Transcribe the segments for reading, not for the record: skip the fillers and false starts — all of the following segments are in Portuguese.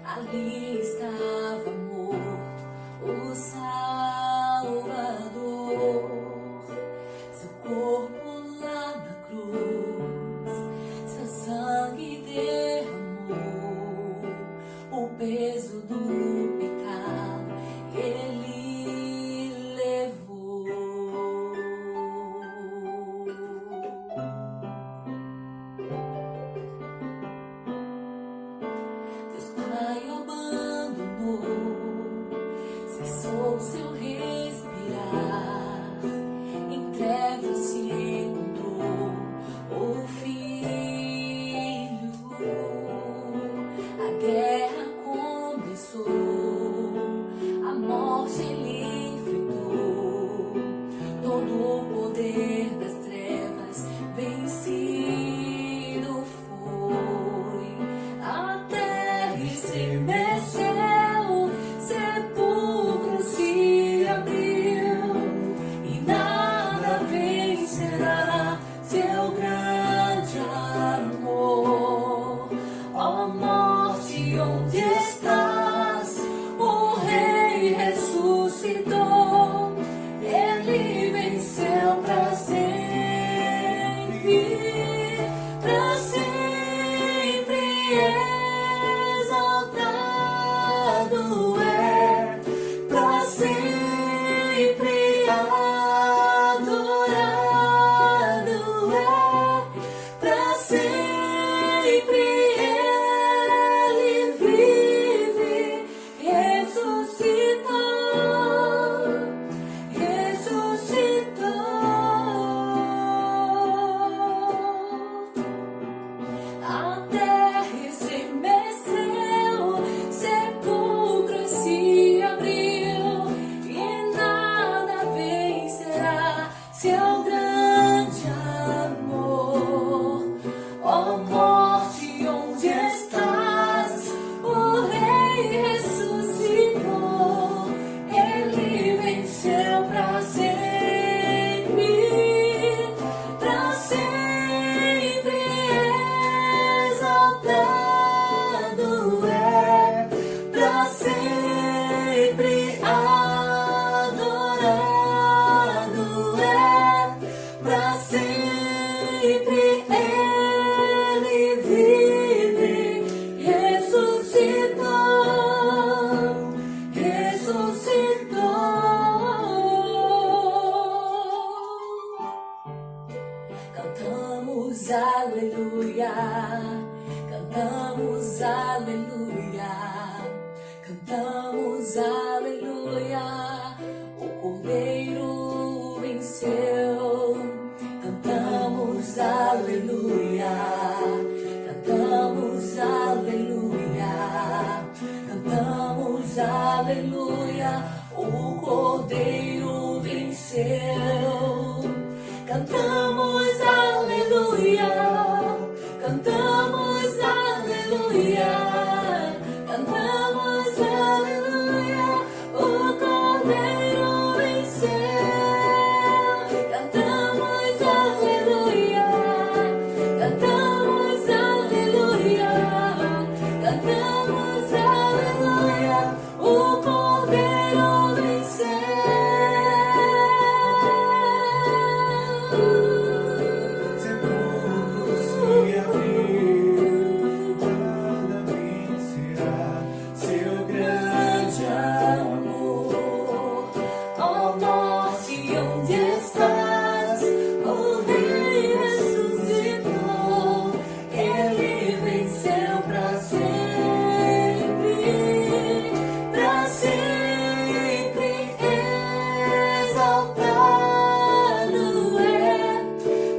Ali estava morto o Salvador, seu corpo lá na cruz, seu sangue derramou, o peso do pecado ele levou. Deus Pai o abandonou, cessou seu respirar, em trevas se encontrou o Filho. A guerra começou, a morte ele enfrentou, todo o poder das trevas vencido foi. A terra estremeceu, sepulcro se abriu, e nada vencerá seu grande amor. Ó morte, onde estás? O Rei ressuscitou, ele venceu para sempre, para sempre exaltado é, para sempre adorado é, para sempre ele vive, ressuscitou, ressuscitou. A terra estremeceu, sepulcro se abriu, e nada vencerá seu grande amor. Ó morte, onde estás? O Rei ressuscitou, ele venceu para sempre, para sempre exaltado é, para sempre adorado é, para sempre ele vive, ressuscitou, ressuscitou. Cantamos aleluia, cantamos aleluia, cantamos aleluia, o Cordeiro venceu. Cantamos aleluia, cantamos aleluia, cantamos aleluia, o Cordeiro venceu. Cantamos aleluia, cantamos aleluia, cantamos aleluia, o Cordeiro venceu. Cantamos aleluia, cantamos aleluia, cantamos aleluia, o Cordeiro venceu. Sepulcro se abriu, nada vencerá seu grande amor. Ó morte, onde estás? O Rei ressuscitou, ele venceu para sempre, para sempre exaltado é,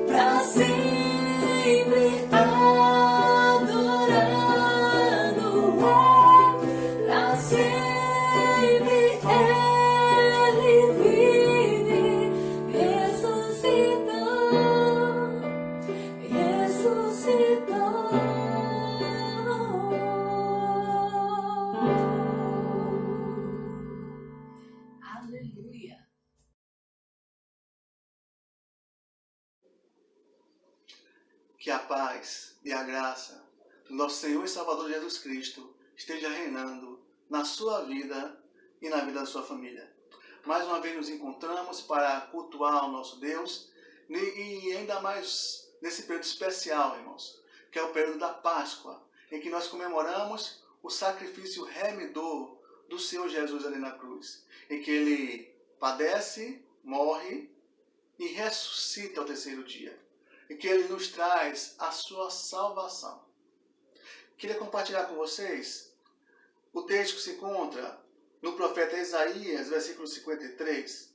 para sempre adorado é, para sempre ele vive, ressuscitou, ressuscitou. Aleluia. Que a paz e a graça do nosso Senhor e Salvador Jesus Cristo esteja reinando na sua vida e na vida da sua família. Mais uma vez nos encontramos para cultuar o nosso Deus e ainda mais nesse período especial, irmãos, que é o período da Páscoa, em que nós comemoramos o sacrifício remidor do Senhor Jesus ali na cruz, em que Ele padece, morre e ressuscita ao terceiro dia, em que Ele nos traz a sua salvação. Queria compartilhar com vocês o texto que se encontra no profeta Isaías, versículo 53.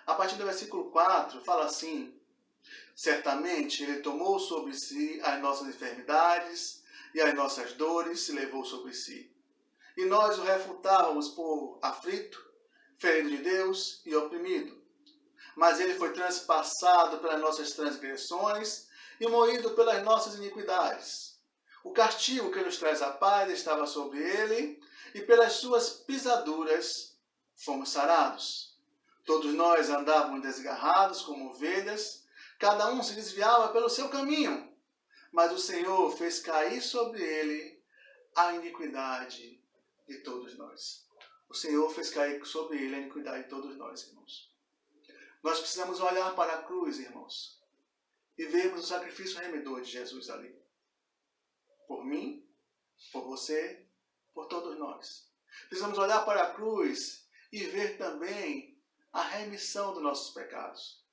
A partir do versículo 4, fala assim: certamente Ele tomou sobre si as nossas enfermidades e as nossas dores se levou sobre si. E nós o refutávamos por aflito, ferido de Deus e oprimido. Mas Ele foi transpassado pelas nossas transgressões e moído pelas nossas iniquidades. O castigo que nos traz a paz estava sobre Ele, e pelas suas pisaduras fomos sarados. Todos nós andávamos desgarrados como ovelhas, cada um se desviava pelo seu caminho, mas o Senhor fez cair sobre Ele a iniquidade de todos nós. O Senhor fez cair sobre Ele a iniquidade de todos nós, irmãos. Nós precisamos olhar para a cruz, irmãos, e vermos o sacrifício remidor de Jesus ali. Por mim, por você, por todos nós. Precisamos olhar para a cruz e ver também a remissão dos nossos pecados.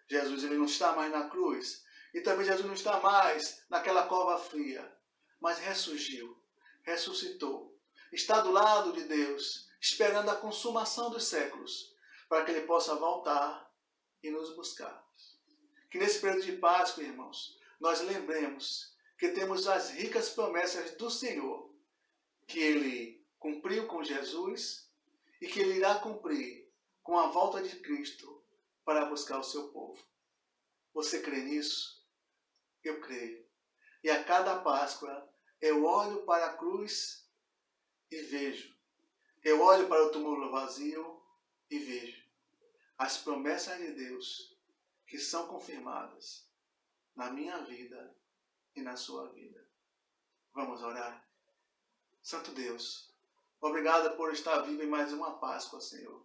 Jesus, Ele não está mais na cruz, e também Jesus não está mais naquela cova fria, mas ressurgiu, ressuscitou, está do lado de Deus, esperando a consumação dos séculos, para que Ele possa voltar e nos buscar. Que nesse período de Páscoa, irmãos, nós lembremos que temos as ricas promessas do Senhor, que Ele cumpriu com Jesus e que Ele irá cumprir com a volta de Cristo para buscar o seu povo. Você crê nisso? Eu creio. E a cada Páscoa eu olho para a cruz e vejo. Eu olho para o túmulo vazio e vejo as promessas de Deus que são confirmadas na minha vida e na sua vida. Vamos orar? Santo Deus, obrigado por estar vivo em mais uma Páscoa, Senhor.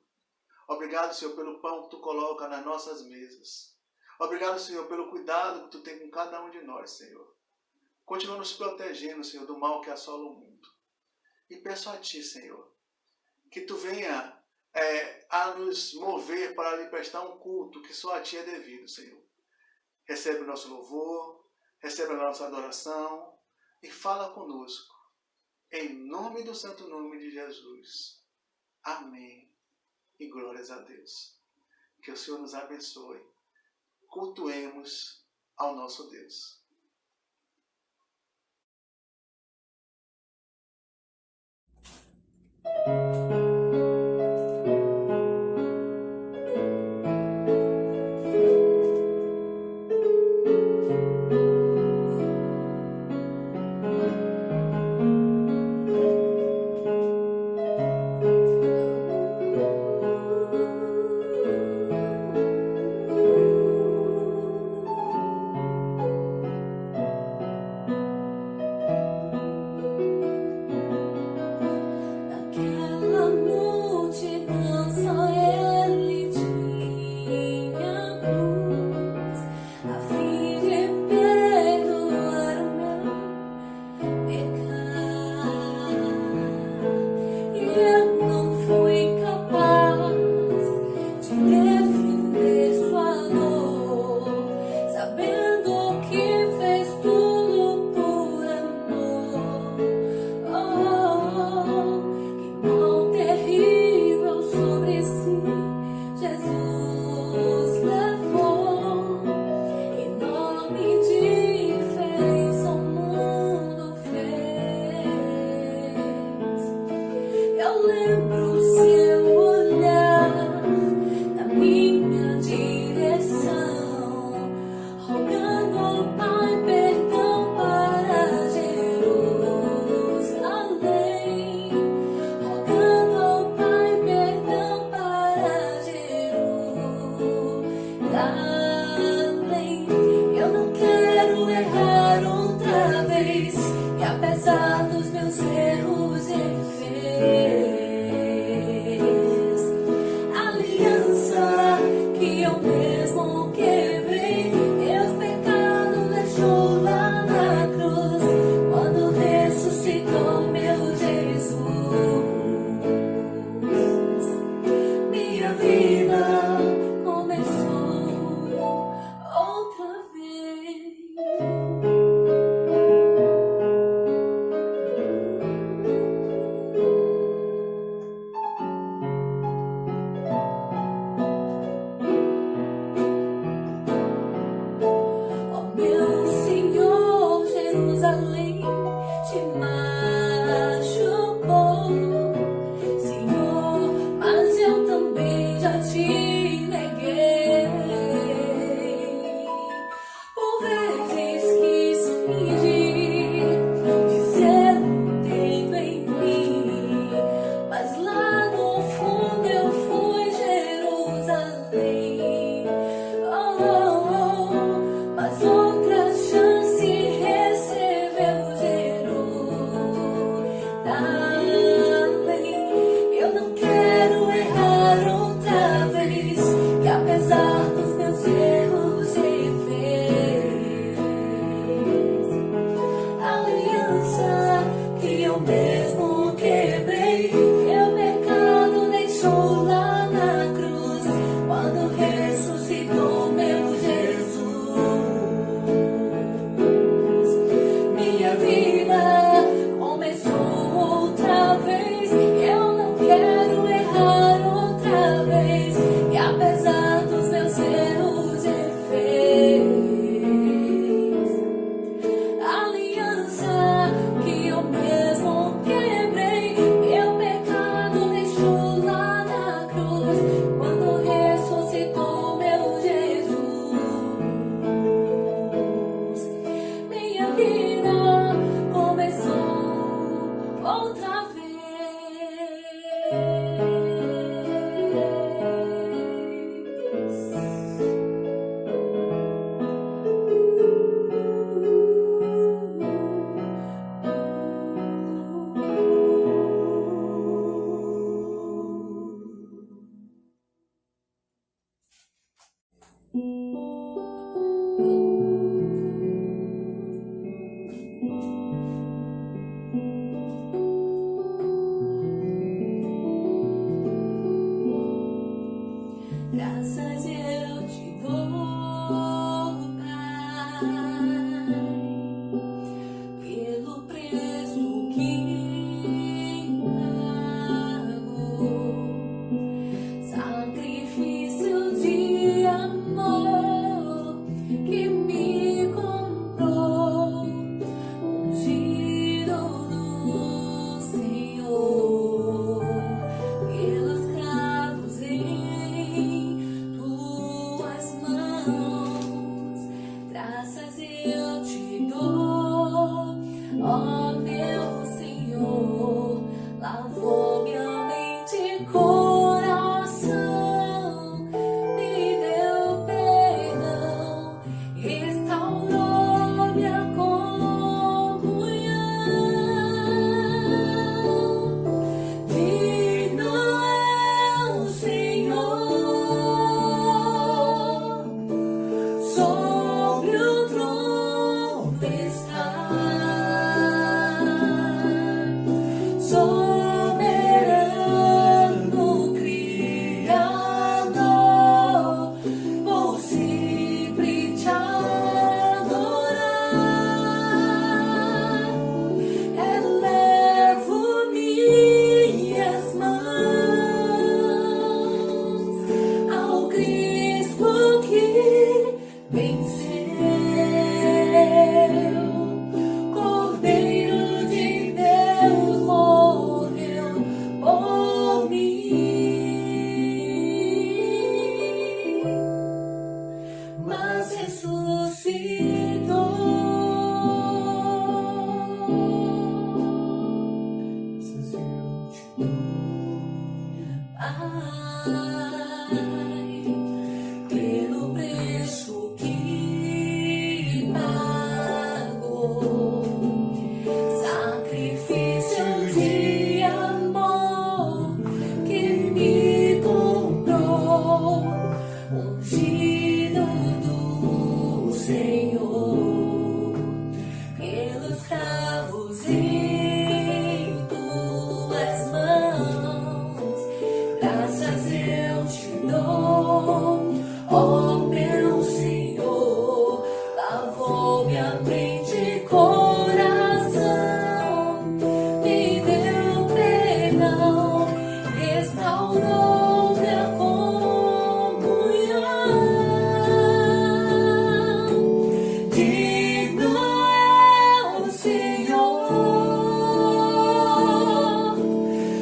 Obrigado, Senhor, pelo pão que Tu coloca nas nossas mesas. Obrigado, Senhor, pelo cuidado que Tu tem com cada um de nós, Senhor. Continua nos protegendo, Senhor, do mal que assola o mundo. E peço a Ti, Senhor, que Tu venha a nos mover para lhe prestar um culto que só a Ti é devido, Senhor. Recebe o nosso louvor, recebe a nossa adoração e fala conosco. Em nome do santo nome de Jesus. Amém. E glórias a Deus. Que o Senhor nos abençoe. Cultuemos ao nosso Deus. Naquela multidão só Ele tinha cruz, a fim de perdoar o meu pecado. E eu não fui capaz de defender sua dor, sabendo que fez tudo por amor. Que mal terrível sobre si Jesus levou, enorme diferença o mundo fez. Eu lembro seu olhar na minha direção, rogando ao Pai perdão para Jerusalém, rogando ao Pai perdão para Jerusalém. Eu não quero errar outra vez, e apesar dos meus erros, Graças eu te dou, Pai, pelo preço que pagou, sacrifício de amor que me comprou, ungido do Senhor, pelos cravos em tuas mãos. Graças eu te dou, ó meu Senhor, lavou minha mente e coração, me deu perdão, restaurou minha comunhão. Digno é o Senhor, sobre o trono está, soberano Criador, vou sempre te adorar. Elevo minhas mãos ao Cristo que venceu, Cordeiro de Deus morreu por mim, mas ressuscitou. Graças eu te dou, Pai, pelo preço que pagou, sacrifício de amor que me comprou, ungido do Senhor, pelos cravos em tuas mãos. Graças eu te dou, ó meu Senhor, lavou minha mente e coração, me deu perdão, restaurou minha comunhão. Digno é o Senhor,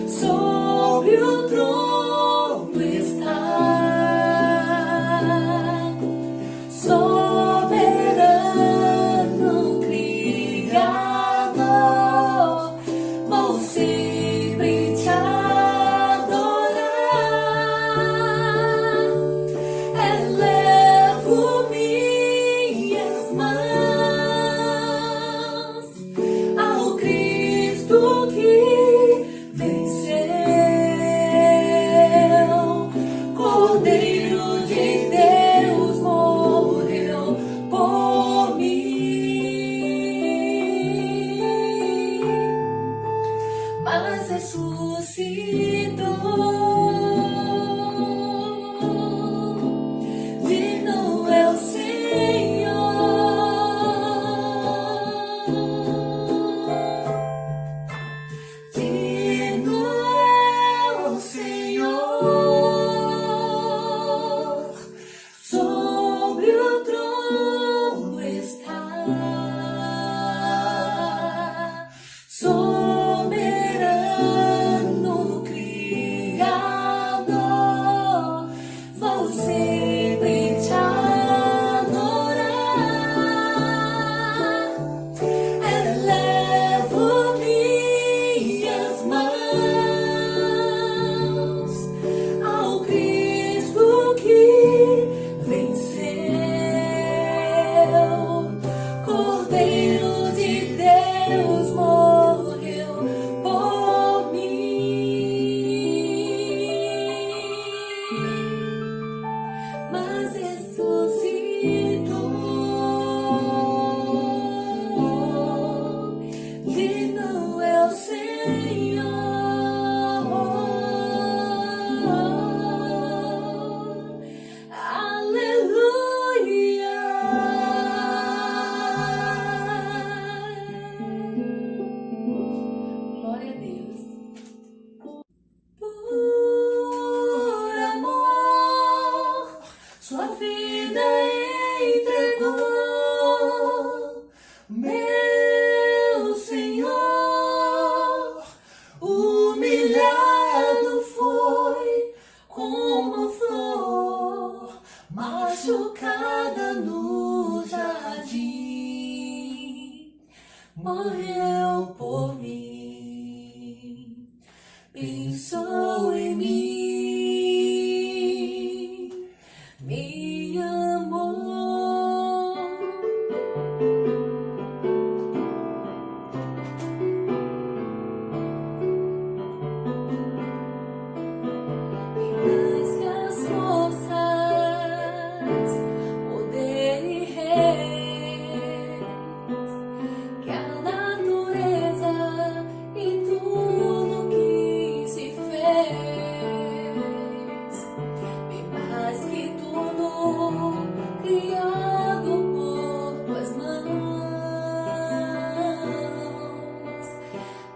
sobre o trono está, soberano Criador, vou sempre te adorar. Elevo minhas mãos ao Cristo que venceu, Cordeiro de Deus morreu por mim, mas ressuscitou. Digno é o Senhor, digno é o Senhor, sobre o trono está, soberano Criador, como flor machucada no jardim, morreu por mim, pensou em mim, me amou. Mais que as forças, poder e reis, que a natureza e tudo que se fez, bem mais que tudo criado por tuas mãos.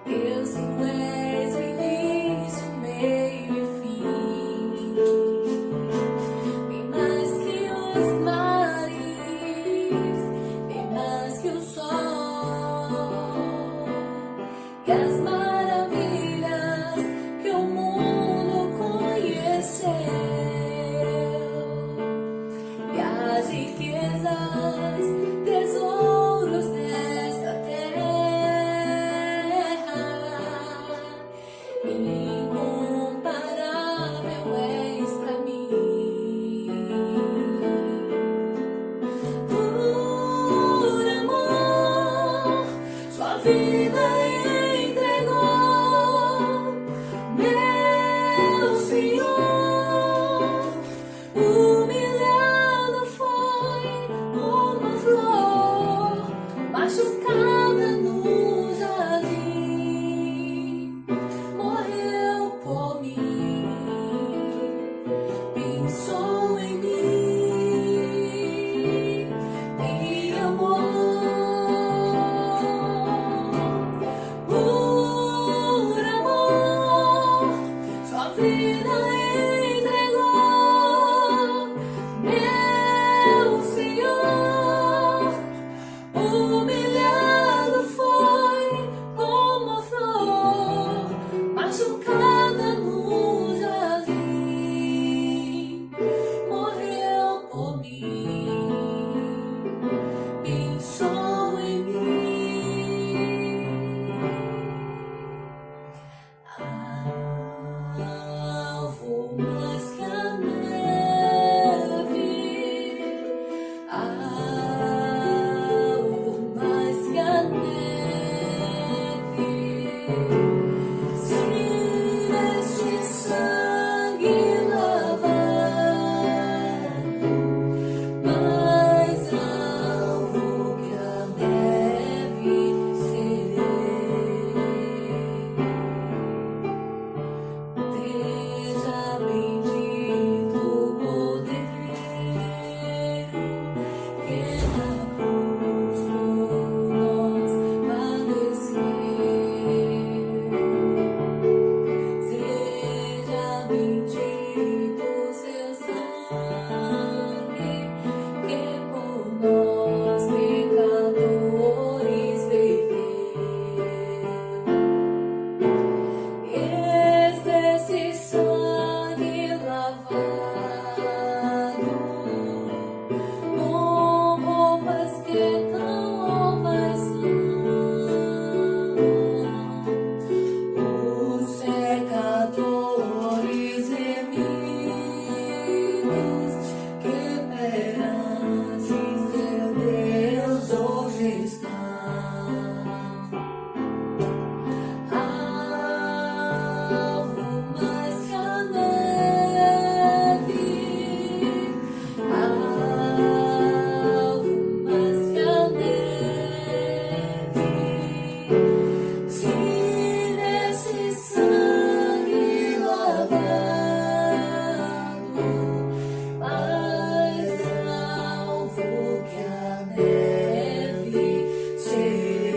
Deus, tu és o início, meio e fim, bem mais que os mares, bem mais que o sol e as maravilhas que o mundo conheceu, e as riquezas, tesouros desta terra, incomparável és pra mim. Por amor, sua vida entregou, meu Senhor. Humilhado foi como a flor machucada no jardim, morreu por mim, pensou em mim, me amou. Por amor, sua vida entregou, meu Senhor. Humilhado foi como a flor machucada no jardim, morreu por mim, pensou em mim. Alvo mais que a neve, alvo mais que a neve, se neste sangue lavado, mais alvo que a neve serei. Seja bendito o Cordeiro que na cruz por nós padeceu. Seja bendito o seu sangue que por nós pecadores verteu. Esse sangue lavado, com roupas que tão roupas são, os pecadores remidos que perante seu Deus hoje estão. Alvo mais que a neve, alvo mais que a neve, se nesse sangue lavado, mais alvo que a neve serei.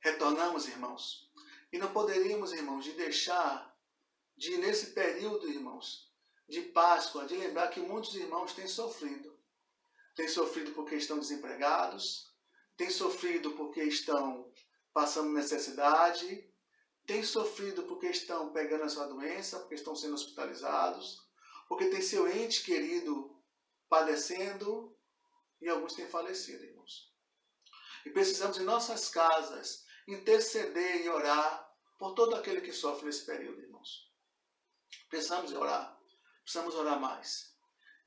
Retornamos, irmãos. E não poderíamos, irmãos, de nesse período, irmãos, de Páscoa, de lembrar que muitos irmãos têm sofrido. tem sofrido porque estão desempregados, tem sofrido porque estão passando necessidade, tem sofrido porque estão pegando a sua doença, porque estão sendo hospitalizados, porque tem seu ente querido padecendo e alguns têm falecido, irmãos. E precisamos em nossas casas interceder e orar por todo aquele que sofre nesse período, irmãos. Precisamos orar mais.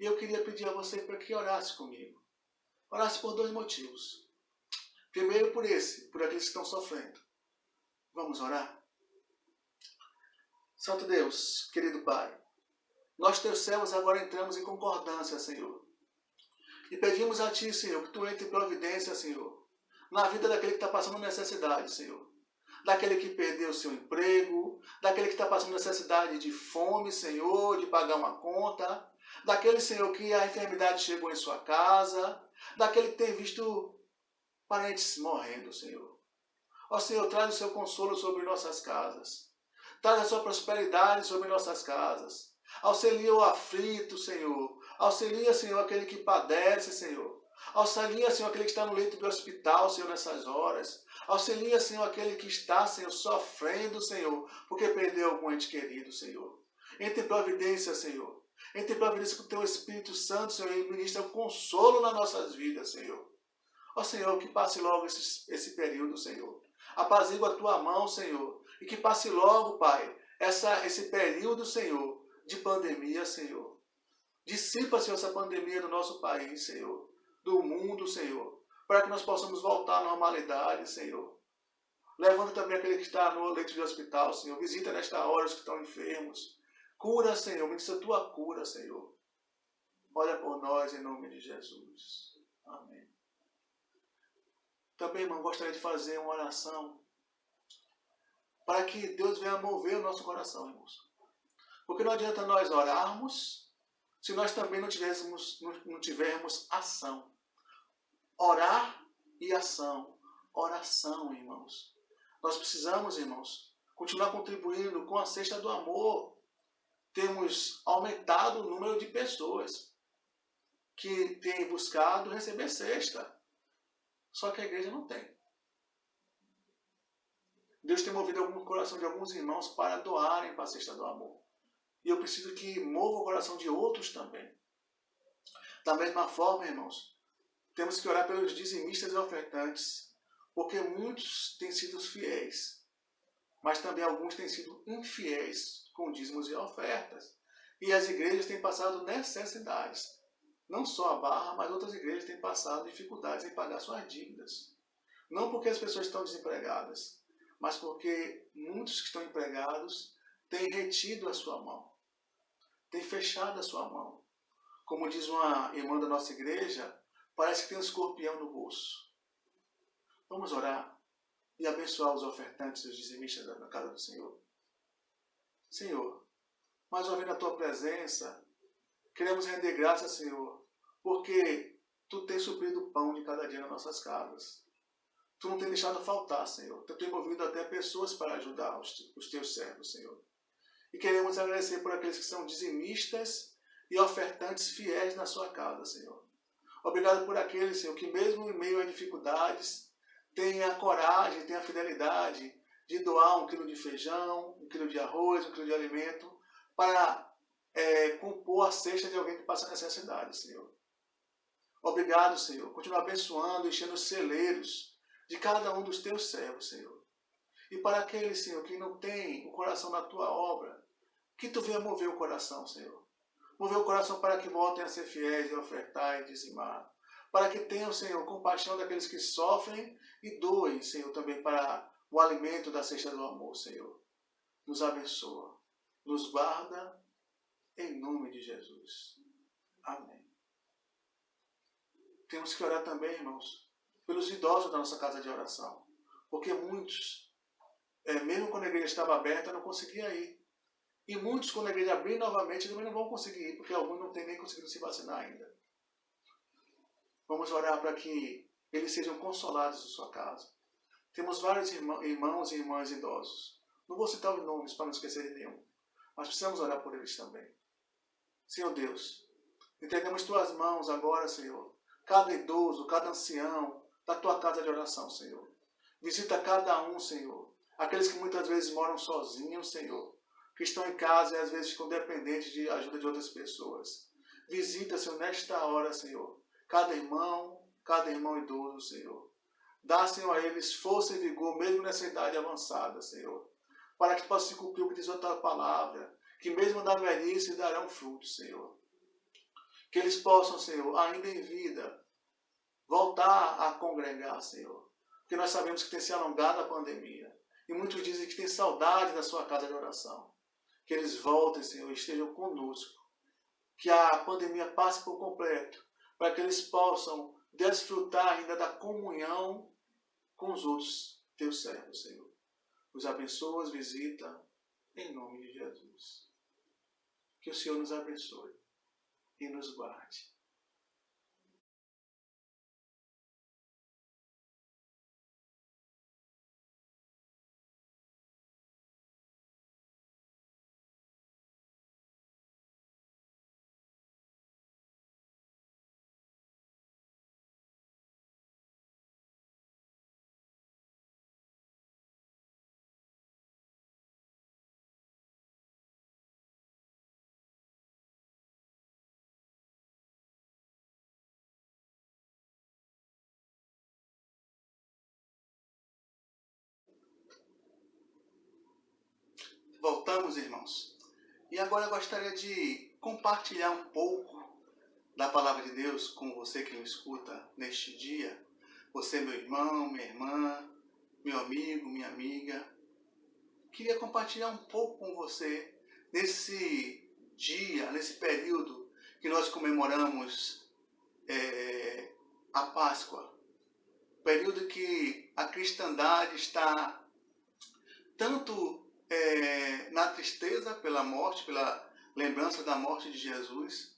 E eu queria pedir a você para que orasse comigo. Orasse por 2 motivos. Primeiro por aqueles que estão sofrendo. Vamos orar? Santo Deus, querido Pai, nós, teus servos, agora entramos em concordância, Senhor. E pedimos a Ti, Senhor, que Tu entre em providência, Senhor, na vida daquele que está passando necessidade, Senhor. Daquele que perdeu o seu emprego, daquele que está passando necessidade de fome, Senhor, de pagar uma conta, daquele, Senhor, que a enfermidade chegou em sua casa, daquele que tem visto parentes morrendo, Senhor. Ó Senhor, traz o seu consolo sobre nossas casas. Traz a sua prosperidade sobre nossas casas. Auxilia o aflito, Senhor. Auxilia, Senhor, aquele que padece, Senhor. Auxilia, Senhor, aquele que está no leito do hospital, Senhor, nessas horas. Auxilia, Senhor, aquele que está, Senhor, sofrendo, Senhor, porque perdeu algum ente querido, Senhor. Entre em providência, Senhor. Entre em providência com o Teu Espírito Santo, Senhor, e ministra o consolo nas nossas vidas, Senhor. Ó Senhor, que passe logo esse período, Senhor. Apazigua a Tua mão, Senhor. E que passe logo, Pai, esse período, Senhor, de pandemia, Senhor. Dissipa, Senhor, essa pandemia do nosso país, Senhor. Do mundo, Senhor. Para que nós possamos voltar à normalidade, Senhor. Levanta também aquele que está no leito de hospital, Senhor. Visita nesta hora os que estão enfermos. Cura, Senhor. Ministra a Tua cura, Senhor. Olha por nós em nome de Jesus. Amém. Também, irmão, gostaria de fazer uma oração para que Deus venha mover o nosso coração, irmãos. Porque não adianta nós orarmos se nós também não tivermos ação. Orar e ação. Oração, irmãos. Nós precisamos, irmãos, continuar contribuindo com a cesta do amor. Temos aumentado o número de pessoas que têm buscado receber cesta. Só que a igreja não tem. Deus tem movido o coração de alguns irmãos para doarem para a cesta do amor. E eu preciso que mova o coração de outros também. Da mesma forma, irmãos, temos que orar pelos dizimistas e ofertantes, porque muitos têm sido fiéis, mas também alguns têm sido infiéis com dízimos e ofertas. E as igrejas têm passado necessidades. Não só a Barra, mas outras igrejas têm passado dificuldades em pagar suas dívidas. Não porque as pessoas estão desempregadas, mas porque muitos que estão empregados têm retido a sua mão, têm fechado a sua mão. Como diz uma irmã da nossa igreja, parece que tem um escorpião no bolso. Vamos orar e abençoar os ofertantes e os dizimistas da casa do Senhor. Senhor, mais uma vez na Tua presença, queremos render graça, Senhor, porque Tu tens suprido o pão de cada dia nas nossas casas. Tu não tem deixado faltar, Senhor. Tu tem movido até pessoas para ajudar os Teus servos, Senhor. E queremos agradecer por aqueles que são dizimistas e ofertantes fiéis na sua casa, Senhor. Obrigado por aqueles, Senhor, que mesmo em meio a dificuldades, têm a coragem, têm a fidelidade de doar 1 quilo de feijão, 1 quilo de arroz, 1 quilo de alimento, para compor a cesta de alguém que passa necessidade, Senhor. Obrigado, Senhor. Continua abençoando, enchendo os celeiros de cada um dos Teus servos, Senhor. E para aqueles, Senhor, que não tem o coração na Tua obra, que Tu venha mover o coração, Senhor. Mover o coração para que voltem a ser fiéis e ofertar e dizimar. Para que tenham, Senhor, compaixão daqueles que sofrem e doem, Senhor, também para o alimento da cesta do amor, Senhor. Nos abençoa, nos guarda, em nome de Jesus. Amém. Temos que orar também, irmãos, pelos idosos da nossa casa de oração. Porque muitos, mesmo quando a igreja estava aberta, não conseguiam ir. E muitos, quando a igreja abrir novamente, também não vão conseguir ir, porque alguns não têm nem conseguido se vacinar ainda. Vamos orar para que eles sejam consolados em sua casa. Temos vários irmãos e irmãs idosos. Não vou citar os nomes para não esquecer de nenhum, mas precisamos orar por eles também. Senhor Deus, entregamos Tuas mãos agora, Senhor, cada idoso, cada ancião da tua casa de oração, Senhor. Visita cada um, Senhor. Aqueles que muitas vezes moram sozinhos, Senhor. Que estão em casa e às vezes ficam dependentes de ajuda de outras pessoas. Visita, Senhor, nesta hora, Senhor. Cada irmão idoso, Senhor. Dá, Senhor, a eles força e vigor, mesmo nessa idade avançada, Senhor. Para que possa se cumprir o que diz a tua palavra. Que mesmo da velhice darão fruto, Senhor. Que eles possam, Senhor, ainda em vida, voltar a congregar, Senhor. Porque nós sabemos que tem se alongado a pandemia. E muitos dizem que tem saudade da sua casa de oração. Que eles voltem, Senhor, e estejam conosco. Que a pandemia passe por completo. Para que eles possam desfrutar ainda da comunhão com os outros teus servos, Senhor. Os abençoa, os visita, em nome de Jesus. Que o Senhor nos abençoe e nos guarde. Voltamos, irmãos. E agora eu gostaria de compartilhar um pouco da palavra de Deus com você que me escuta neste dia. Você, meu irmão, minha irmã, meu amigo, minha amiga. Queria compartilhar um pouco com você nesse dia, nesse período que nós comemoramos a Páscoa. Período que a cristandade está tanto na tristeza pela morte, pela lembrança da morte de Jesus,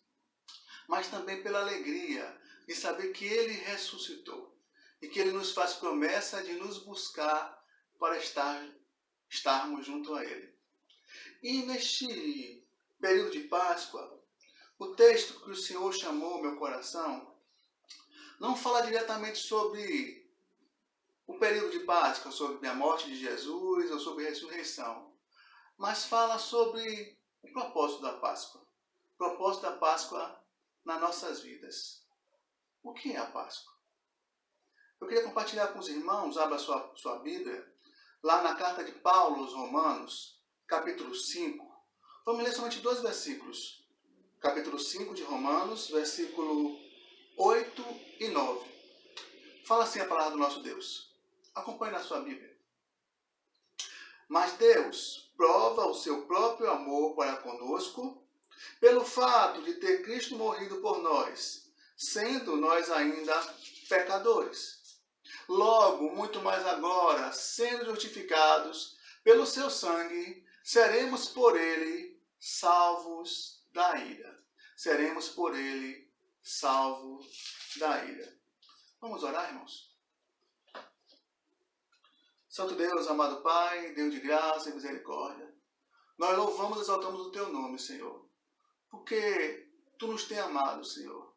mas também pela alegria de saber que Ele ressuscitou e que Ele nos faz promessa de nos buscar para estarmos junto a Ele. E neste período de Páscoa, o texto que o Senhor chamou meu coração não fala diretamente sobre o período de Páscoa, sobre a morte de Jesus ou sobre a ressurreição, mas fala sobre o propósito da Páscoa. O propósito da Páscoa nas nossas vidas. O que é a Páscoa? Eu queria compartilhar com os irmãos, abra sua Bíblia, lá na carta de Paulo aos Romanos, capítulo 5. Vamos ler somente 2 versículos. Capítulo 5 de Romanos, versículo 8 e 9. Fala assim a palavra do nosso Deus. Acompanhe na sua Bíblia. Mas Deus prova o seu próprio amor para conosco pelo fato de ter Cristo morrido por nós, sendo nós ainda pecadores. Logo, muito mais agora, sendo justificados pelo seu sangue, seremos por ele salvos da ira. Seremos por ele salvos da ira. Vamos orar, irmãos? Santo Deus, amado Pai, Deus de graça e misericórdia, nós louvamos e exaltamos o Teu nome, Senhor, porque Tu nos tem amado, Senhor.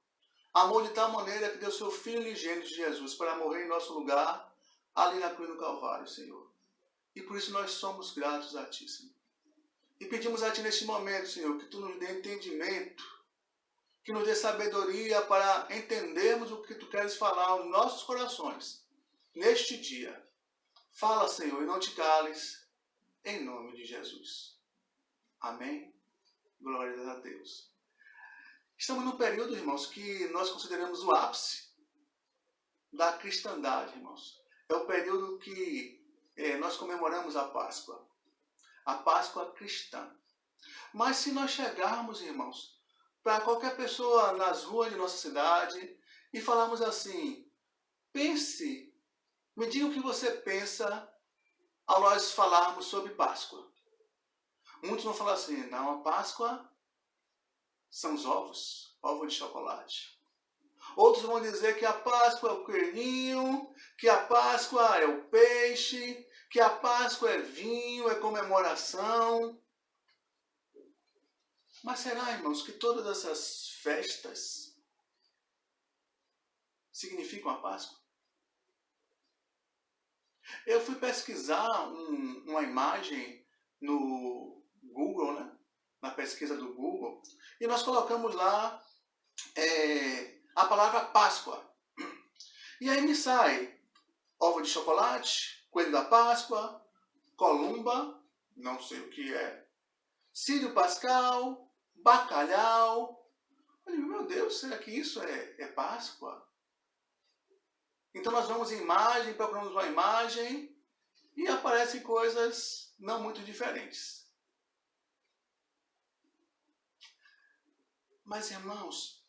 Amor de tal maneira que deu Seu Filho unigênito Jesus para morrer em nosso lugar, ali na cruz do Calvário, Senhor. E por isso nós somos gratos a Ti, Senhor. E pedimos a Ti neste momento, Senhor, que Tu nos dê entendimento, que nos dê sabedoria para entendermos o que Tu queres falar aos nossos corações neste dia. Fala, Senhor, e não te cales, em nome de Jesus. Amém? Glória a Deus. Estamos num período, irmãos, que nós consideramos o ápice da cristandade, irmãos. É o período que nós comemoramos a Páscoa cristã. Mas se nós chegarmos, irmãos, para qualquer pessoa nas ruas de nossa cidade e falarmos assim, pense, me diga o que você pensa ao nós falarmos sobre Páscoa. Muitos vão falar assim, não, a Páscoa são os ovos de chocolate. Outros vão dizer que a Páscoa é o coelhinho, que a Páscoa é o peixe, que a Páscoa é vinho, é comemoração. Mas será, irmãos, que todas essas festas significam a Páscoa? Eu fui pesquisar uma imagem no Google, né? Na pesquisa do Google, e nós colocamos lá a palavra Páscoa. E aí me sai ovo de chocolate, coelho da Páscoa, columba, não sei o que é, Círio Pascal, bacalhau. Eu digo, meu Deus, será que isso é Páscoa? Então nós vamos em imagem, procuramos uma imagem e aparecem coisas não muito diferentes. Mas, irmãos,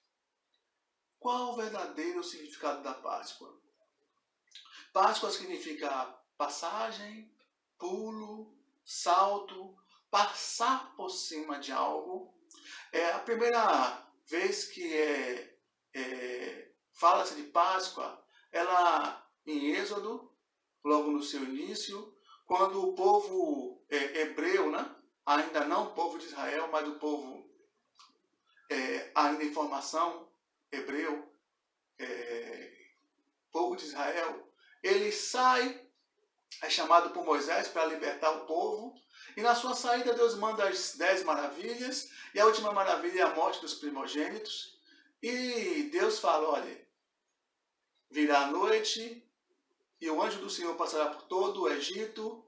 qual o verdadeiro significado da Páscoa? Páscoa significa passagem, pulo, salto, passar por cima de algo. É a primeira vez que fala-se de Páscoa, ela em Êxodo, logo no seu início, quando o povo hebreu, né? Ainda não o povo de Israel, mas o povo ainda em formação hebreu, povo de Israel, ele sai, é chamado por Moisés para libertar o povo, e na sua saída Deus manda as 10 maravilhas, e a última maravilha é a morte dos primogênitos, e Deus fala, olha, virá a noite, e o anjo do Senhor passará por todo o Egito,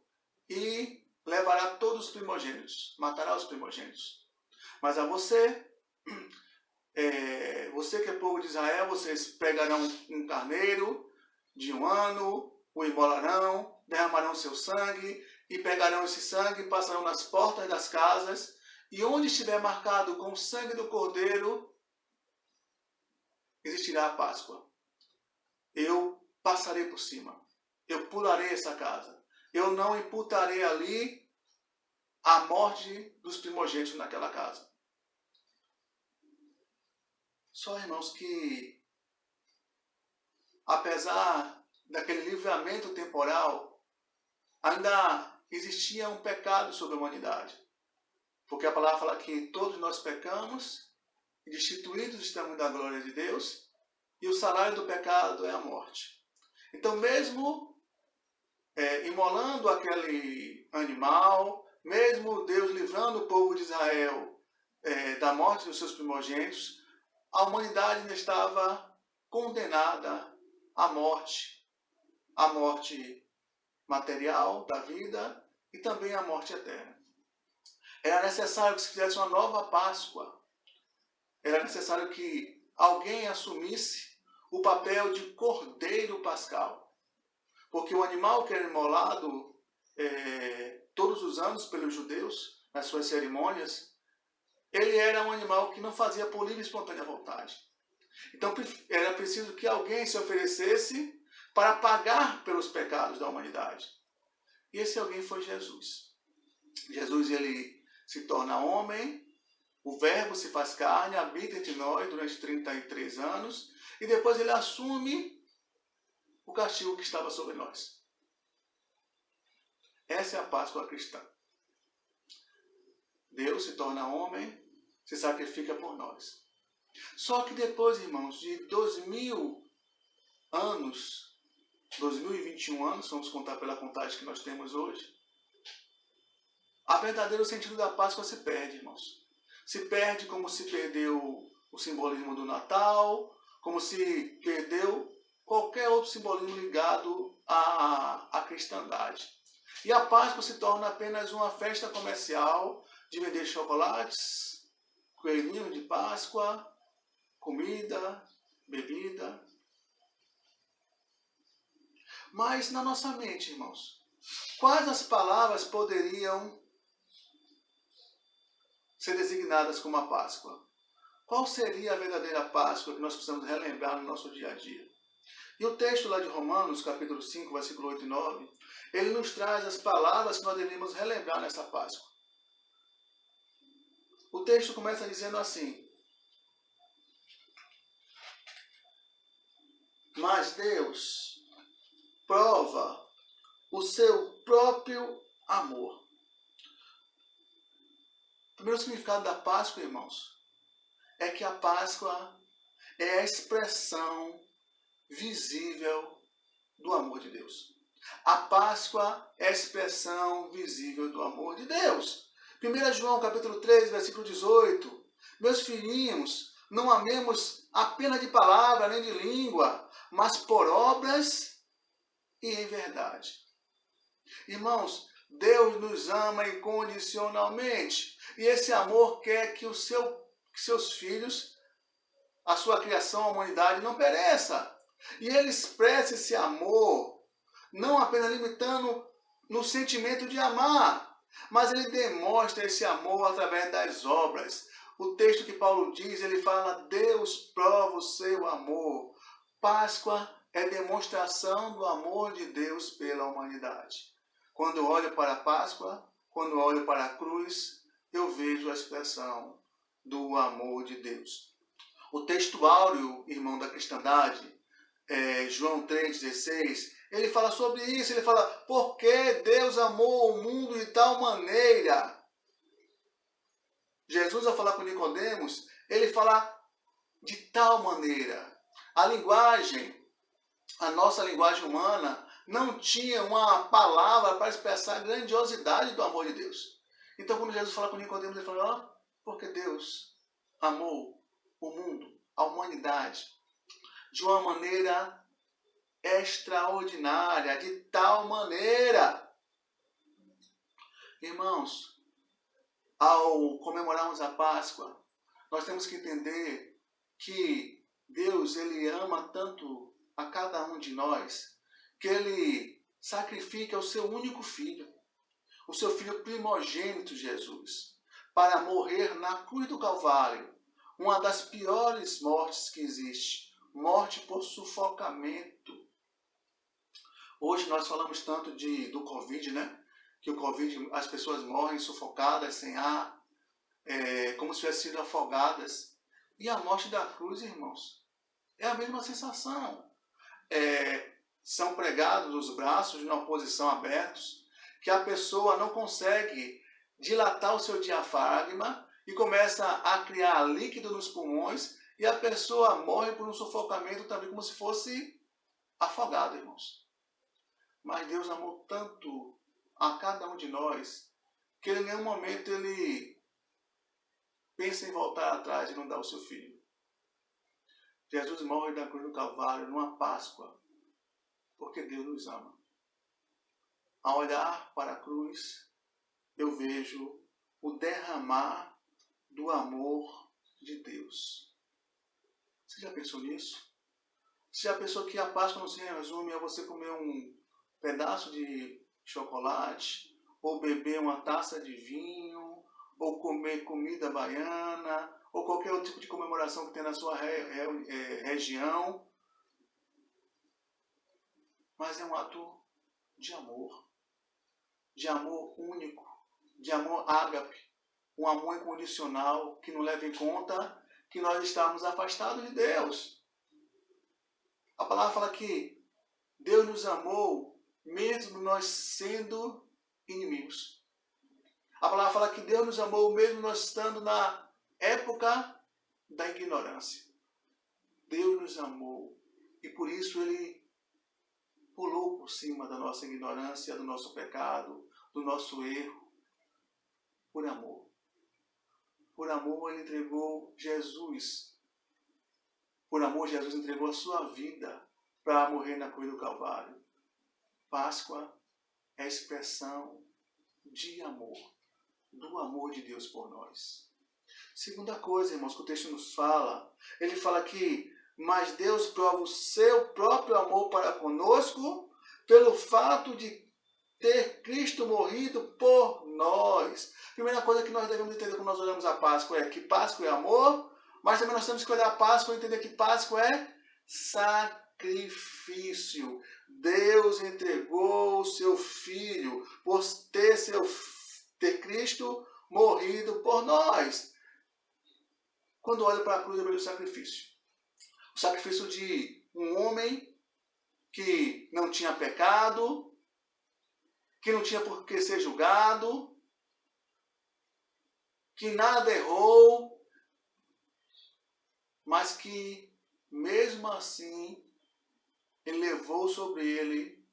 e levará todos os primogênitos, matará os primogênitos. Mas a você, você que é povo de Israel, vocês pegarão um carneiro de 1 ano, o imolarão, derramarão seu sangue, e pegarão esse sangue e passarão nas portas das casas, e onde estiver marcado com o sangue do cordeiro, existirá a Páscoa. Eu passarei por cima, eu pularei essa casa, eu não imputarei ali a morte dos primogênitos naquela casa. Só, irmãos, que apesar daquele livramento temporal, ainda existia um pecado sobre a humanidade. Porque a palavra fala que todos nós pecamos e destituídos estamos da glória de Deus, e o salário do pecado é a morte. Então, mesmo imolando aquele animal, mesmo Deus livrando o povo de Israel da morte dos seus primogênitos, a humanidade ainda estava condenada à morte material da vida e também à morte eterna. Era necessário que se fizesse uma nova Páscoa. Era necessário que alguém assumisse o papel de cordeiro pascal. Porque o animal que era imolado todos os anos pelos judeus, nas suas cerimônias, ele era um animal que não fazia por livre e espontânea vontade. Então era preciso que alguém se oferecesse para pagar pelos pecados da humanidade. E esse alguém foi Jesus. Jesus, ele se torna homem, o verbo se faz carne, habita entre nós durante 33 anos, e depois ele assume o castigo que estava sobre nós. Essa é a Páscoa cristã. Deus se torna homem, se sacrifica por nós. Só que depois, irmãos, de 2000 anos, 2021 anos, vamos contar pela contagem que nós temos hoje, a verdadeiro sentido da Páscoa se perde, irmãos. Se perde como se perdeu o simbolismo do Natal, como se perdeu qualquer outro simbolismo ligado à cristandade. E a Páscoa se torna apenas uma festa comercial de vender chocolates, coelhinho de Páscoa, comida, bebida. Mas na nossa mente, irmãos, quais as palavras poderiam ser designadas como a Páscoa? Qual seria a verdadeira Páscoa que nós precisamos relembrar no nosso dia a dia? E o texto lá de Romanos, capítulo 5, versículo 8 e 9, ele nos traz as palavras que nós devemos relembrar nessa Páscoa. O texto começa dizendo assim: mas Deus prova o seu próprio amor. O primeiro significado da Páscoa, irmãos, é que a Páscoa é a expressão visível do amor de Deus. A Páscoa é a expressão visível do amor de Deus. 1 João capítulo 3, versículo 18. Meus filhinhos, não amemos apenas de palavra nem de língua, mas por obras e em verdade. Irmãos, Deus nos ama incondicionalmente. E esse amor quer que seus filhos, a sua criação, a humanidade, não pereça. E ele expressa esse amor, não apenas limitando no sentimento de amar, mas ele demonstra esse amor através das obras. O texto que Paulo diz, ele fala, Deus prova o seu amor. Páscoa é demonstração do amor de Deus pela humanidade. Quando eu olho para a Páscoa, quando eu olho para a cruz, eu vejo a expressão do amor de Deus. O texto áureo, irmão da cristandade, João 3,16, ele fala sobre isso, ele fala, porque Deus amou o mundo de tal maneira. Jesus, ao falar com Nicodemos, ele fala de tal maneira. A nossa linguagem humana, não tinha uma palavra para expressar a grandiosidade do amor de Deus. Então, quando Jesus fala com Nicodemos, ele fala, porque Deus amou o mundo, a humanidade, de uma maneira extraordinária, de tal maneira. Irmãos, ao comemorarmos a Páscoa, nós temos que entender que Deus, ele ama tanto a cada um de nós, que ele sacrifica o seu único filho, o seu filho primogênito Jesus, para morrer na cruz do Calvário, uma das piores mortes que existe, morte por sufocamento. Hoje nós falamos tanto do Covid, né? Que o Covid, as pessoas morrem sufocadas, sem ar, como se tivessem sido afogadas. E a morte da cruz, irmãos, é a mesma sensação. São pregados os braços numa posição abertos, que a pessoa não consegue dilatar o seu diafragma e começa a criar líquido nos pulmões e a pessoa morre por um sufocamento também, como se fosse afogada, irmãos. Mas Deus amou tanto a cada um de nós, que ele, em nenhum momento ele pensa em voltar atrás e não dar o seu filho. Jesus morre na cruz do Calvário, numa Páscoa, porque Deus nos ama. Ao olhar para a cruz, eu vejo o derramar do amor de Deus. Você já pensou nisso? Você já pensou que a Páscoa não se resume a você comer um pedaço de chocolate, ou beber uma taça de vinho, ou comer comida baiana, ou qualquer outro tipo de comemoração que tem na sua região? Mas é um ato de amor único, de amor ágape, um amor incondicional que não leva em conta que nós estamos afastados de Deus. A palavra fala que Deus nos amou mesmo nós sendo inimigos. A palavra fala que Deus nos amou mesmo nós estando na época da ignorância. Deus nos amou e por isso ele pulou por cima da nossa ignorância, do nosso pecado, do nosso erro, por amor. Por amor ele entregou Jesus. Por amor Jesus entregou a sua vida para morrer na cruz do Calvário. Páscoa é a expressão de amor, do amor de Deus por nós. Segunda coisa, irmãos, que o texto nos fala, ele fala que, mas Deus prova o seu próprio amor para conosco pelo fato de ter Cristo morrido por nós. Primeira coisa que nós devemos entender quando nós olhamos a Páscoa é que Páscoa é amor, mas também nós temos que olhar a Páscoa e entender que Páscoa é sacrifício. Deus entregou o seu Filho por ter Cristo morrido por nós. Quando olho para a cruz, eu vejo o sacrifício. O sacrifício de um homem que não tinha pecado, que não tinha por que ser julgado, que nada errou, mas que, mesmo assim, ele levou sobre ele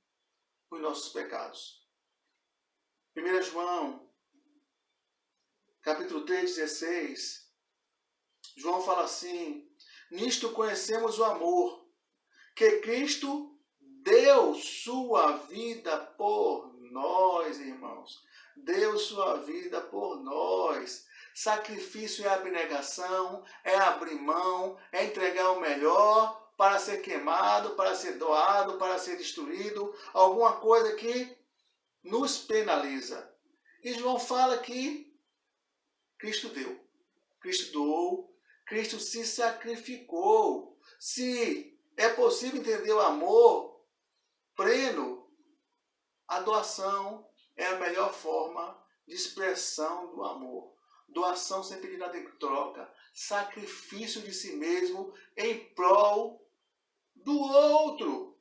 os nossos pecados. 1 João, capítulo 3:16, João fala assim: nisto conhecemos o amor, que Cristo deu sua vida por nós, irmãos. Deu sua vida por nós. Sacrifício é abnegação, é abrir mão, é entregar o melhor para ser queimado, para ser doado, para ser destruído. Alguma coisa que nos penaliza. E João fala que Cristo deu, Cristo doou, Cristo se sacrificou. Se é possível entender o amor pleno, a doação é a melhor forma de expressão do amor. Doação sem pedir nada em troca. Sacrifício de si mesmo em prol do outro.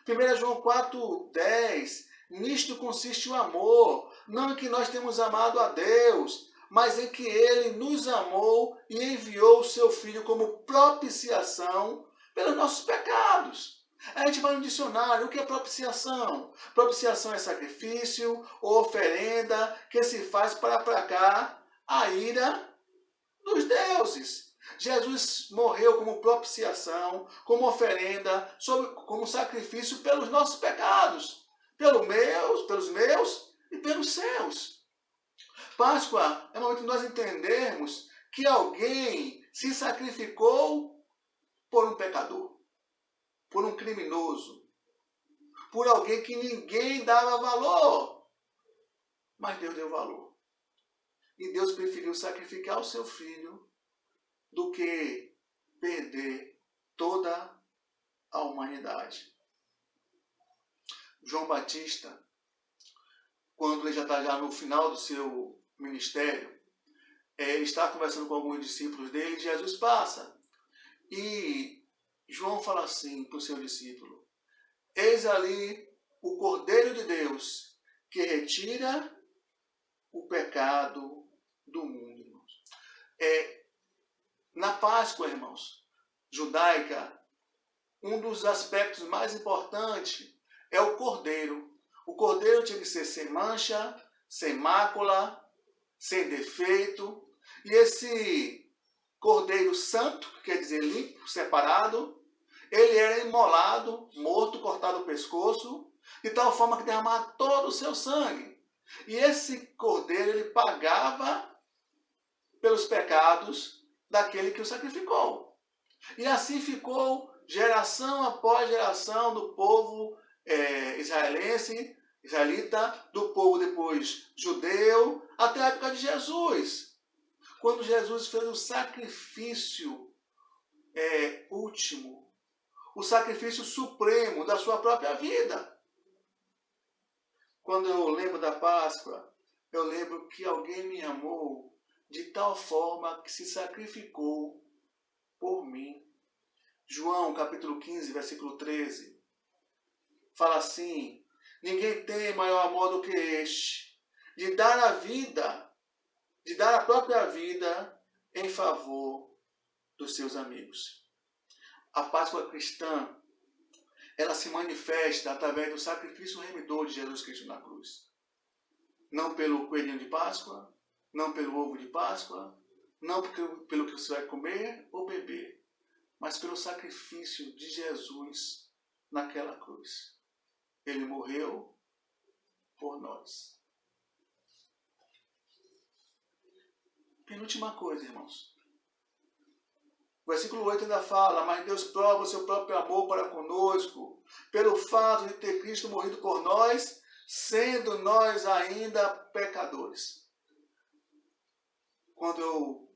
1 João 4:10. Nisto consiste o amor, não em que nós temos amado a Deus, mas em que Ele nos amou e enviou o Seu Filho como propiciação pelos nossos pecados. A gente vai no dicionário, o que é propiciação? Propiciação é sacrifício ou oferenda que se faz para aplacar a ira dos deuses. Jesus morreu como propiciação, como oferenda, como sacrifício pelos nossos pecados. Pelos meus e pelos seus. Páscoa é o momento de nós entendermos que alguém se sacrificou por um pecador, por um criminoso, por alguém que ninguém dava valor. Mas Deus deu valor. E Deus preferiu sacrificar o seu filho do que perder toda a humanidade. João Batista, quando ele já está no final do seu ministério, ele está conversando com alguns discípulos dele, e Jesus passa. E João fala assim para o seu discípulo: eis ali o Cordeiro de Deus, que retira o pecado do mundo, irmãos. Na Páscoa, irmãos, judaica, um dos aspectos mais importantes é o cordeiro. O cordeiro tinha que ser sem mancha, sem mácula, sem defeito. E esse cordeiro santo, que quer dizer limpo, separado, ele era imolado, morto, cortado o pescoço, de tal forma que derramava todo o seu sangue. E esse cordeiro, ele pagava pelos pecados daquele que o sacrificou. E assim ficou geração após geração do povo israelita, do povo depois judeu, até a época de Jesus. Quando Jesus fez o sacrifício último, o sacrifício supremo da sua própria vida. Quando eu lembro da Páscoa, eu lembro que alguém me amou de tal forma que se sacrificou por mim. João, capítulo 15, versículo 13, fala assim: ninguém tem maior amor do que este, de dar a vida, de dar a própria vida em favor dos seus amigos. A Páscoa cristã, ela se manifesta através do sacrifício remidor de Jesus Cristo na cruz. Não pelo coelhinho de Páscoa, não pelo ovo de Páscoa, não pelo que você vai comer ou beber, mas pelo sacrifício de Jesus naquela cruz. Ele morreu por nós. Penúltima coisa, irmãos. O versículo 8 ainda fala: mas Deus prova o seu próprio amor para conosco, pelo fato de ter Cristo morrido por nós, sendo nós ainda pecadores. Quando eu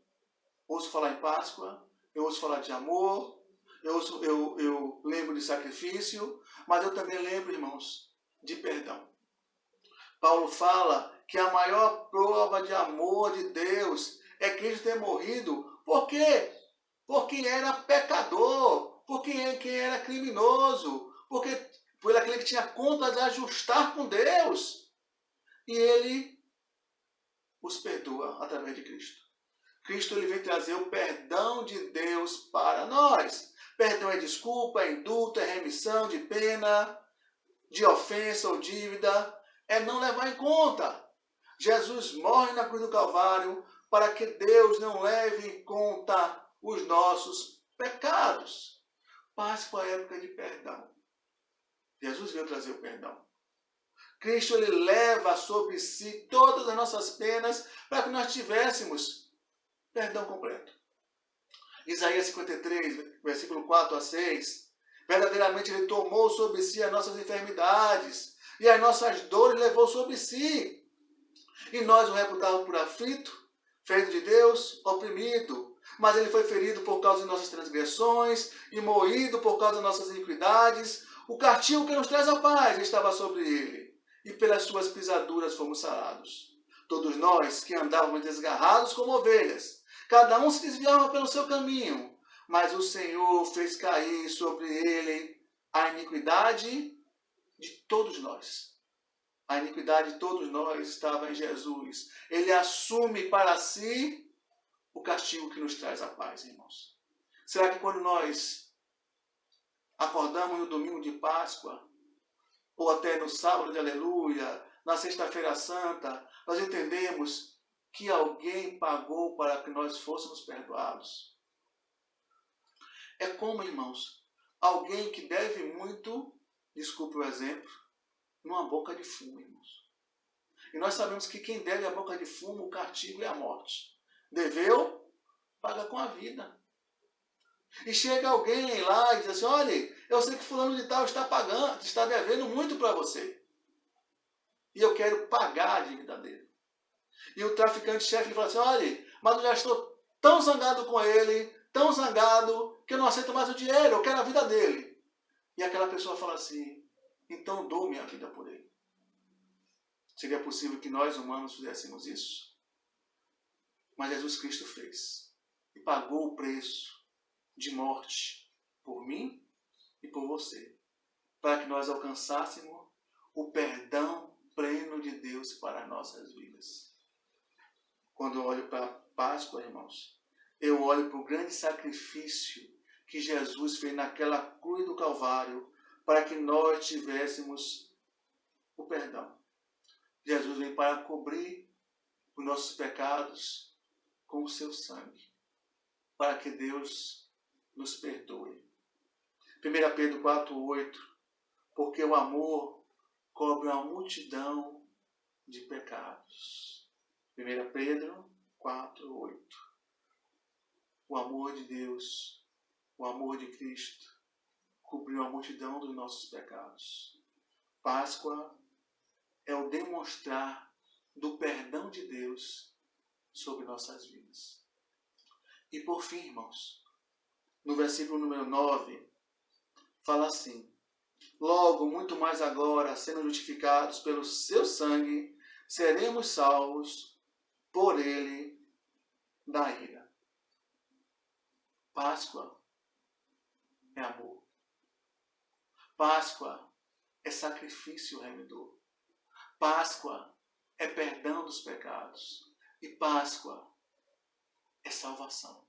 ouço falar em Páscoa, eu ouço falar de amor, eu lembro de sacrifício, mas eu também lembro, irmãos, de perdão. Paulo fala que a maior prova de amor de Deus é Cristo ter morrido. Por quê? Porque era pecador, porque quem era criminoso, porque por aquele que tinha contas a ajustar com Deus. E ele os perdoa através de Cristo. Cristo ele vem trazer o perdão de Deus para nós. Perdão é desculpa, é indulto, é remissão de pena, de ofensa ou dívida. É não levar em conta. Jesus morre na cruz do Calvário para que Deus não leve em conta os nossos pecados. Páscoa é época de perdão. Jesus veio trazer o perdão. Cristo ele leva sobre si todas as nossas penas para que nós tivéssemos perdão completo. Isaías 53, versículo 4 a 6. Verdadeiramente ele tomou sobre si as nossas enfermidades e as nossas dores levou sobre si. E nós o reputávamos por aflito, ferido de Deus, oprimido. Mas ele foi ferido por causa de nossas transgressões e moído por causa das nossas iniquidades. O castigo que nos traz a paz estava sobre ele, e pelas suas pisaduras fomos sarados. Todos nós que andávamos desgarrados como ovelhas, cada um se desviava pelo seu caminho, mas o Senhor fez cair sobre ele a iniquidade de todos nós. A iniquidade de todos nós estava em Jesus. Ele assume para si o castigo que nos traz a paz, irmãos. Será que quando nós acordamos no domingo de Páscoa, ou até no sábado de aleluia, na sexta-feira santa, nós entendemos que alguém pagou para que nós fôssemos perdoados? É como, irmãos, alguém que deve muito, desculpe o exemplo, numa boca de fumo, irmãos. E nós sabemos que quem deve a boca de fumo, o castigo é a morte. Deveu, paga com a vida. E chega alguém lá e diz assim, olha, eu sei que fulano de tal está pagando, está devendo muito para você. E eu quero pagar a dívida dele. E o traficante-chefe fala assim, olha, mas eu já estou tão zangado com ele, tão zangado, que eu não aceito mais o dinheiro, eu quero a vida dele. E aquela pessoa fala assim, então dou minha vida por ele. Seria possível que nós humanos fizéssemos isso? Mas Jesus Cristo fez. E pagou o preço de morte por mim e por você, para que nós alcançássemos o perdão pleno de Deus para as nossas vidas. Quando eu olho para a Páscoa, irmãos, eu olho para o grande sacrifício que Jesus fez naquela cruz do Calvário para que nós tivéssemos o perdão. Jesus veio para cobrir os nossos pecados com o seu sangue, para que Deus nos perdoe. 1 Pedro 4,8, porque o amor cobre uma multidão de pecados. 1 Pedro 4,8. O amor de Deus, o amor de Cristo, cobriu a multidão dos nossos pecados. Páscoa é o demonstrar do perdão de Deus sobre nossas vidas. E por fim, irmãos, no versículo número 9, fala assim, logo, muito mais agora, sendo justificados pelo seu sangue, seremos salvos por ele da ira. Páscoa é amor. Páscoa é sacrifício remidor. Páscoa é perdão dos pecados. E Páscoa é salvação.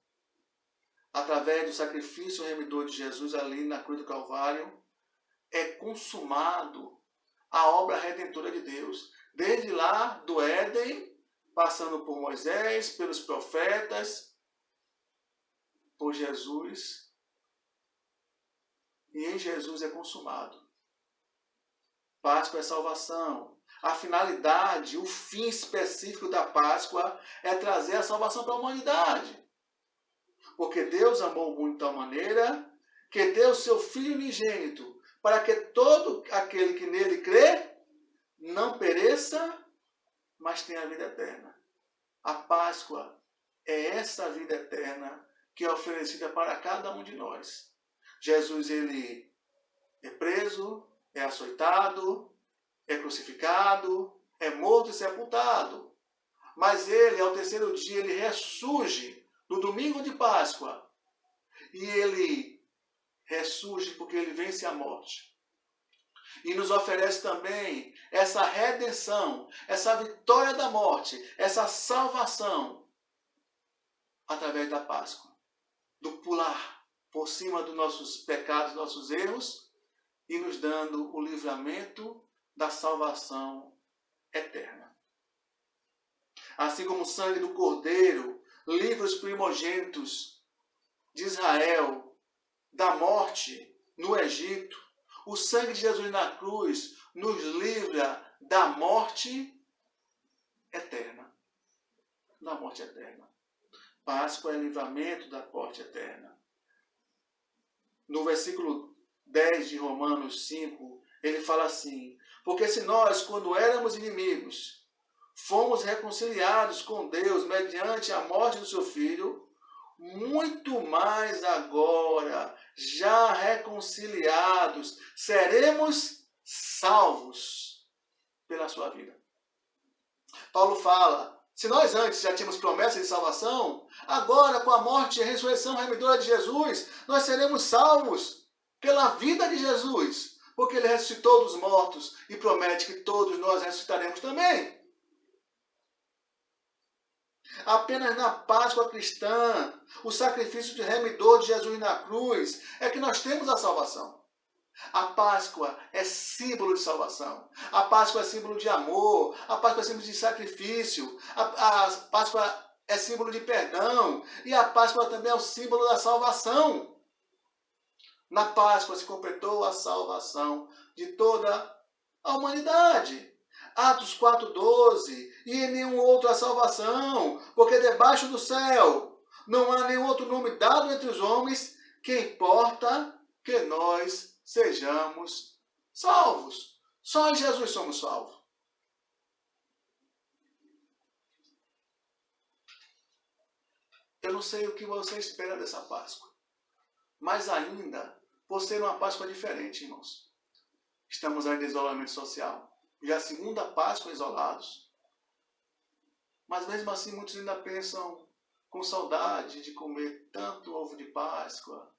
Através do sacrifício remidor de Jesus ali na cruz do Calvário, é consumado a obra redentora de Deus. Desde lá do Éden, passando por Moisés, pelos profetas, por Jesus. E em Jesus é consumado. Páscoa é salvação. A finalidade, o fim específico da Páscoa é trazer a salvação para a humanidade. Porque Deus amou o mundo de tal maneira que deu seu Filho unigênito para que todo aquele que nele crê não pereça, mas tenha vida eterna. A Páscoa é essa vida eterna que é oferecida para cada um de nós. Jesus, ele é preso, é açoitado, é crucificado, é morto e sepultado. Mas ele, ao terceiro dia, ele ressurge no domingo de Páscoa. E ele ressurge porque ele vence a morte. E nos oferece também essa redenção, essa vitória da morte, essa salvação através da Páscoa. Do pular por cima dos nossos pecados, nossos erros, e nos dando o livramento da salvação eterna. Assim como o sangue do Cordeiro livra os primogênitos de Israel da morte no Egito, o sangue de Jesus na cruz nos livra da morte eterna. Da morte eterna. Páscoa é livramento da morte eterna. No versículo 10 de Romanos 5, ele fala assim: porque se nós, quando éramos inimigos, fomos reconciliados com Deus mediante a morte do seu Filho, muito mais agora, já reconciliados, seremos salvos pela sua vida. Paulo fala: se nós antes já tínhamos promessa de salvação, agora com a morte e a ressurreição remidora de Jesus, nós seremos salvos pela vida de Jesus, porque ele ressuscitou dos mortos e promete que todos nós ressuscitaremos também. Apenas na Páscoa cristã, o sacrifício de remidor de Jesus na cruz, é que nós temos a salvação. A Páscoa é símbolo de salvação. A Páscoa é símbolo de amor. A Páscoa é símbolo de sacrifício. A Páscoa é símbolo de perdão. E a Páscoa também é o símbolo da salvação. Na Páscoa se completou a salvação de toda a humanidade. Atos 4:12. E em nenhum outro a salvação, porque debaixo do céu não há nenhum outro nome dado entre os homens que importa que nós sejamos salvos. Só em Jesus somos salvos. Eu não sei o que você espera dessa Páscoa, mas ainda, por ser uma Páscoa diferente, irmãos. Estamos ainda em isolamento social. Já é a segunda Páscoa isolados. Mas mesmo assim, muitos ainda pensam com saudade de comer tanto ovo de Páscoa,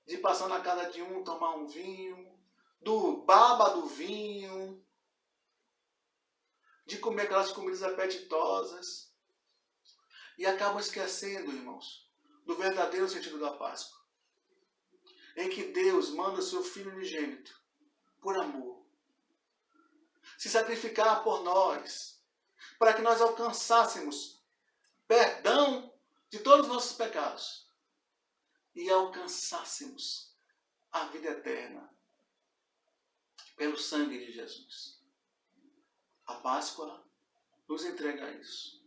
de passar na casa de um, tomar um vinho, do baba do vinho, de comer aquelas comidas apetitosas. E acabam esquecendo, irmãos, do verdadeiro sentido da Páscoa, em que Deus manda o seu Filho unigênito, por amor, se sacrificar por nós, para que nós alcançássemos perdão de todos os nossos pecados e alcançássemos a vida eterna pelo sangue de Jesus. A Páscoa nos entrega isso,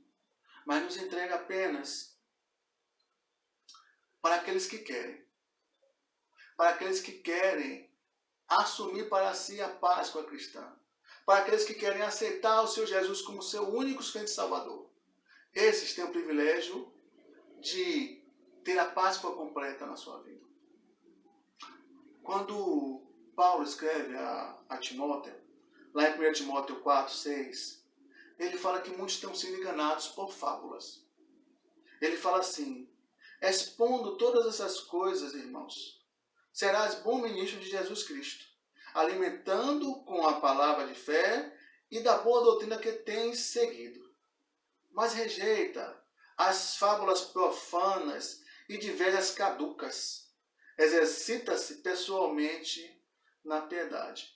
mas nos entrega apenas para aqueles que querem. Para aqueles que querem assumir para si a Páscoa cristã. Para aqueles que querem aceitar o Senhor Jesus como seu único suficiente Salvador. Esses têm o privilégio de ter a Páscoa completa na sua vida. Quando Paulo escreve a Timóteo, lá em 1 Timóteo 4:6, ele fala que muitos estão sendo enganados por fábulas. Ele fala assim: expondo todas essas coisas, irmãos, serás bom ministro de Jesus Cristo, alimentando com a palavra de fé e da boa doutrina que tens seguido. Mas rejeita as fábulas profanas e de velhas caducas. Exercita-se pessoalmente na piedade.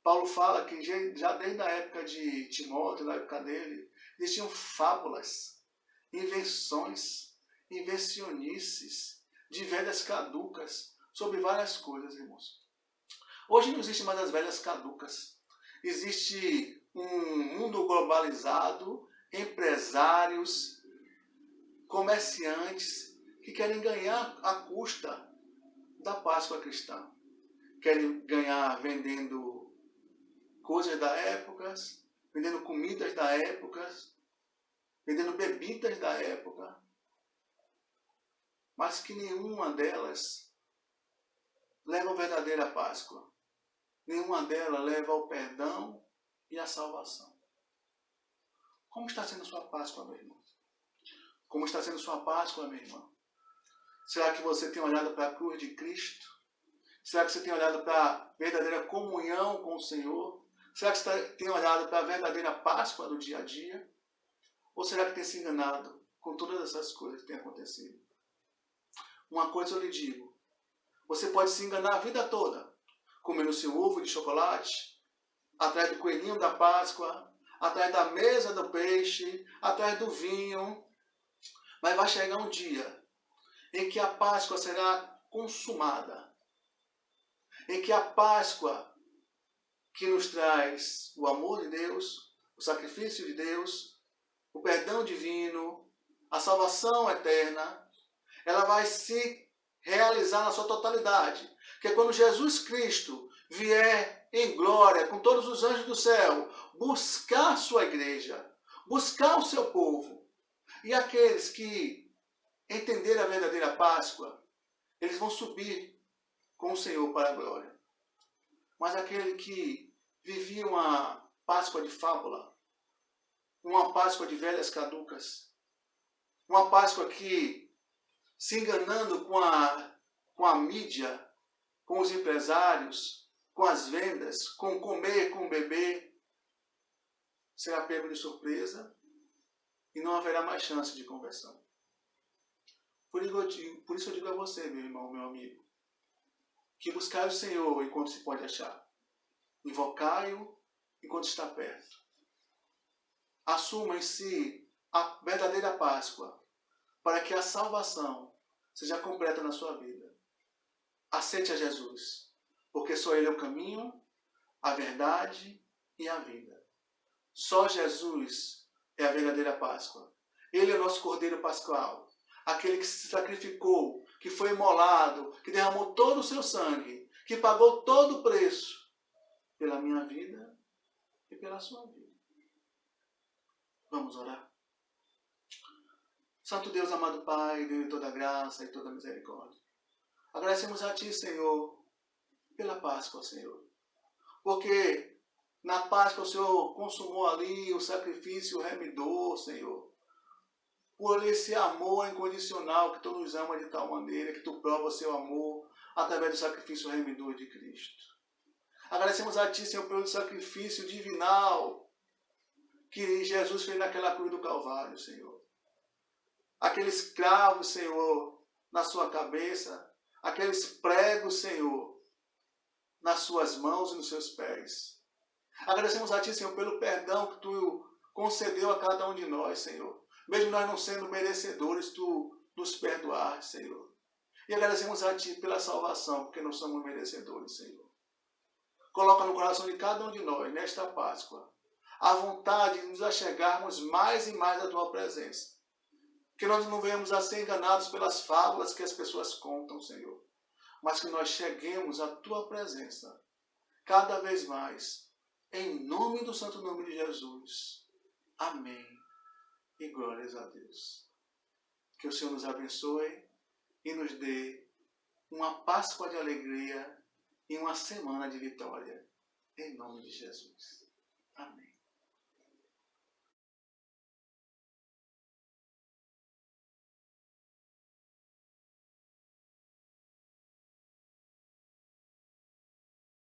Paulo fala que já desde a época de Timóteo, na época dele, existiam fábulas, invenções, invencionices, de velhas caducas, sobre várias coisas, irmãos. Hoje não existe mais as velhas caducas. Existe um mundo globalizado, empresários, comerciantes que querem ganhar à custa da Páscoa cristã. Querem ganhar vendendo coisas da época, vendendo comidas da época, vendendo bebidas da época, mas que nenhuma delas leva a verdadeira Páscoa. Nenhuma delas leva ao perdão e à salvação. Como está sendo sua Páscoa, meu irmão? Como está sendo sua Páscoa, minha irmã? Será que você tem olhado para a cruz de Cristo? Será que você tem olhado para a verdadeira comunhão com o Senhor? Será que você tem olhado para a verdadeira Páscoa do dia a dia? Ou será que tem se enganado com todas essas coisas que têm acontecido? Uma coisa eu lhe digo: Você pode se enganar a vida toda, comendo seu ovo de chocolate, atrás do coelhinho da Páscoa, atrás da mesa do peixe, atrás do vinho. Mas vai chegar um dia em que a Páscoa será consumada, em que a Páscoa que nos traz o amor de Deus, o sacrifício de Deus, o perdão divino, a salvação eterna, ela vai se realizar na sua totalidade. Que é quando Jesus Cristo vier em glória com todos os anjos do céu, buscar sua igreja, buscar o seu povo. E aqueles que entenderem a verdadeira Páscoa, eles vão subir com o Senhor para a glória. Mas aquele que vivia uma Páscoa de fábula, uma Páscoa de velhas caducas, uma Páscoa que, se enganando com a mídia, com os empresários, com as vendas, com comer, com beber, será pego de surpresa e não haverá mais chance de conversão. Por isso eu digo a você, meu irmão, meu amigo, que buscai o Senhor enquanto se pode achar. Invocai-o enquanto está perto. Assuma em si a verdadeira Páscoa, para que a salvação seja completa na sua vida. Aceite a Jesus, porque só Ele é o caminho, a verdade e a vida. Só Jesus é a verdadeira Páscoa. Ele é o nosso Cordeiro Pascual, aquele que se sacrificou, que foi imolado, que derramou todo o seu sangue, que pagou todo o preço pela minha vida e pela sua vida. Vamos orar. Santo Deus, amado Pai, Deus de toda graça e toda misericórdia, agradecemos a Ti, Senhor, pela Páscoa, Senhor. Porque na Páscoa o Senhor consumou ali o sacrifício remidor, Senhor. Por esse amor incondicional que Tu nos ama de tal maneira, que Tu prova o Seu amor através do sacrifício remidor de Cristo. Agradecemos a Ti, Senhor, pelo sacrifício divinal que Jesus fez naquela cruz do Calvário, Senhor. Aqueles cravos, Senhor, na sua cabeça, aqueles pregos, Senhor, nas suas mãos e nos seus pés. Agradecemos a Ti, Senhor, pelo perdão que Tu concedeu a cada um de nós, Senhor. Mesmo nós não sendo merecedores, Tu nos perdoaste, Senhor. E agradecemos a Ti pela salvação, porque não somos merecedores, Senhor. Coloca no coração de cada um de nós, nesta Páscoa, a vontade de nos achegarmos mais e mais à Tua presença. Que nós não venhamos a ser enganados pelas fábulas que as pessoas contam, Senhor. Mas que nós cheguemos à Tua presença cada vez mais. Em nome do santo nome de Jesus. Amém. E glórias a Deus. Que o Senhor nos abençoe e nos dê uma Páscoa de alegria e uma semana de vitória. Em nome de Jesus. Amém.